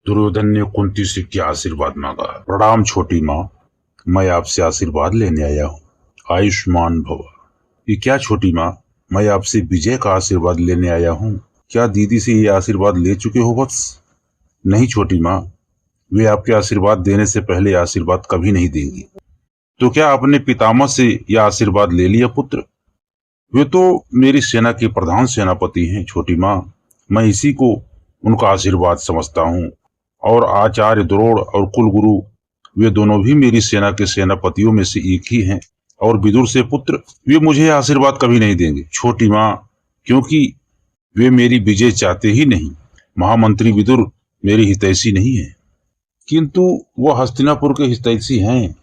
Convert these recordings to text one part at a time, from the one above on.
दुर्योधन ने कुंती से क्या आशीर्वाद मांगा। प्रणाम छोटी माँ, मैं आपसे आशीर्वाद लेने आया हूँ। आयुष्मान भव। ये क्या छोटी माँ, मैं आपसे विजय का आशीर्वाद लेने आया हूँ। क्या दीदी से ये आशीर्वाद ले चुके हो वत्स? नहीं छोटी माँ, वे आपके आशीर्वाद देने से पहले आशीर्वाद कभी नहीं देंगी। तो क्या आपने पितामह से यह आशीर्वाद ले लिया पुत्र? वे तो मेरी सेना के प्रधान सेनापति हैं छोटी माँ, मैं इसी को उनका आशीर्वाद समझता हूँ। और आचार्य द्रोण और कुलगुरु, वे दोनों भी मेरी सेना के सेनापतियों में से एक ही हैं। और विदुर से पुत्र, वे मुझे आशीर्वाद कभी नहीं देंगे छोटी माँ, क्योंकि वे मेरी विजय चाहते ही नहीं। महामंत्री विदुर मेरी हितैषी नहीं है, किंतु वह हस्तिनापुर के हितैषी हैं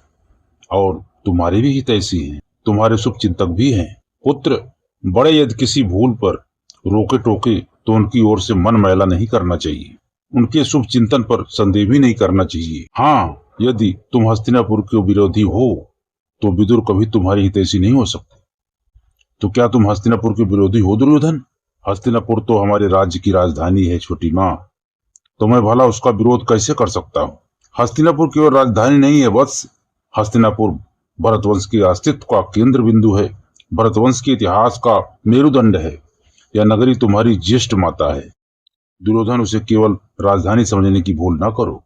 और तुम्हारे भी हितैषी हैं, तुम्हारे शुभ चिंतक भी हैं। पुत्र, बड़े यदि किसी भूल पर रोके टोके तो उनकी ओर से मन मैला नहीं करना चाहिए, उनके शुभ चिंतन पर संदेह भी नहीं करना चाहिए। हाँ, यदि तुम हस्तिनापुर के विरोधी हो तो विदुर कभी तुम्हारी हितैषी नहीं हो सकते। तो क्या तुम हस्तिनापुर के विरोधी हो दुर्योधन? हस्तिनापुर तो हमारे राज्य की राजधानी है छोटी माँ, तो मैं भला उसका विरोध कैसे कर सकता हूँ? हस्तिनापुर केवल राजधानी नहीं है वत्स, हस्तिनापुर भरतवंश के अस्तित्व का केंद्र बिंदु है, भरतवंश के इतिहास का मेरुदंड है। यह नगरी तुम्हारी ज्येष्ठ माता है दुर्योधन, उसे केवल राजधानी समझने की भूल ना करो।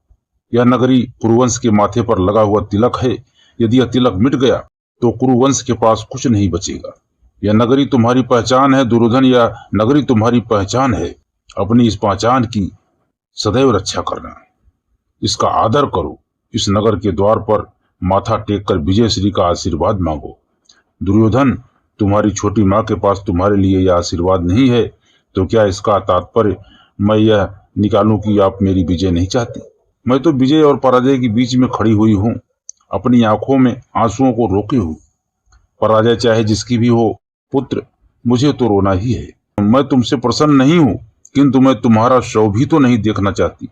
यह नगरी कुरुवंश के माथे पर लगा हुआ तिलक है, यदि यह तिलक मिट गया तो कुरुवंश के पास कुछ नहीं बचेगा। यह नगरी तुम्हारी पहचान है दुर्योधन, यह नगरी तुम्हारी पहचान है। अपनी इस पहचान की सदैव रक्षा करना, इसका आदर करो। इस नगर के द्वार पर माथा टेक कर विजय श्री का आशीर्वाद मांगो। दुर्योधन, तुम्हारी छोटी माँ के पास तुम्हारे लिए यह आशीर्वाद नहीं है, तो क्या इसका तात्पर्य मैं यह निकालूं कि आप मेरी विजय नहीं चाहती? मैं तो विजय और पराजय के बीच में खड़ी हुई हूँ, अपनी आंखों में आंसुओं को रोके हुई। पराजय चाहे जिसकी भी हो पुत्र, मुझे तो रोना ही है। मैं तुमसे प्रसन्न नहीं हूँ, किंतु मैं तुम्हारा शव भी तो नहीं देखना चाहती,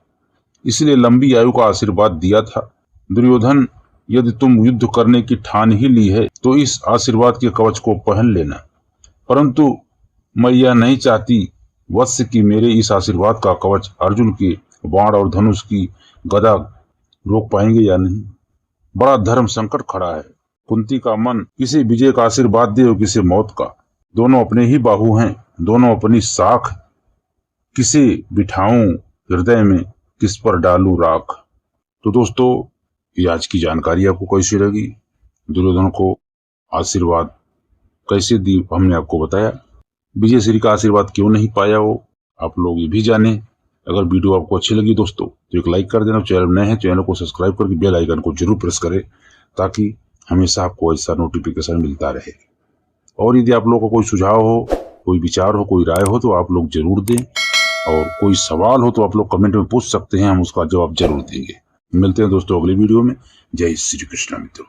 इसलिए लंबी आयु का आशीर्वाद दिया था। दुर्योधन, यदि तुम युद्ध करने की ठान ही ली है तो इस आशीर्वाद के कवच को पहन लेना, परंतु मैं यह नहीं चाहती वत्स कि मेरे इस आशीर्वाद का कवच अर्जुन के बाण और धनुष की गदा रोक पाएंगे या नहीं। बड़ा धर्म संकट खड़ा है। कुंती का मन किसे विजय का आशीर्वाद दे और किसे मौत का, दोनों अपने ही बाहु हैं, दोनों अपनी साख। किसे बिठाऊं हृदय में, किस पर डालूं राख। तो दोस्तों, ये आज की जानकारी आपको कैसी लगी? दुर्योधन को आशीर्वाद कैसे दी हमने आपको बताया। विजय श्री का आशीर्वाद क्यों नहीं पाया वो आप लोग ये भी जाने। अगर वीडियो आपको अच्छी लगी दोस्तों तो एक लाइक कर देना। चैनल नए हैं, चैनल को सब्सक्राइब करके बेल आइकन को जरूर प्रेस करें, ताकि हमेशा आपको ऐसा नोटिफिकेशन मिलता रहे। और यदि आप लोगों का कोई सुझाव हो, कोई विचार हो, कोई राय हो तो आप लोग जरूर दें, और कोई सवाल हो तो आप लोग कमेंट में पूछ सकते हैं, हम उसका जवाब जरूर देंगे। मिलते हैं दोस्तों अगले वीडियो में। जय श्री कृष्ण मित्रों।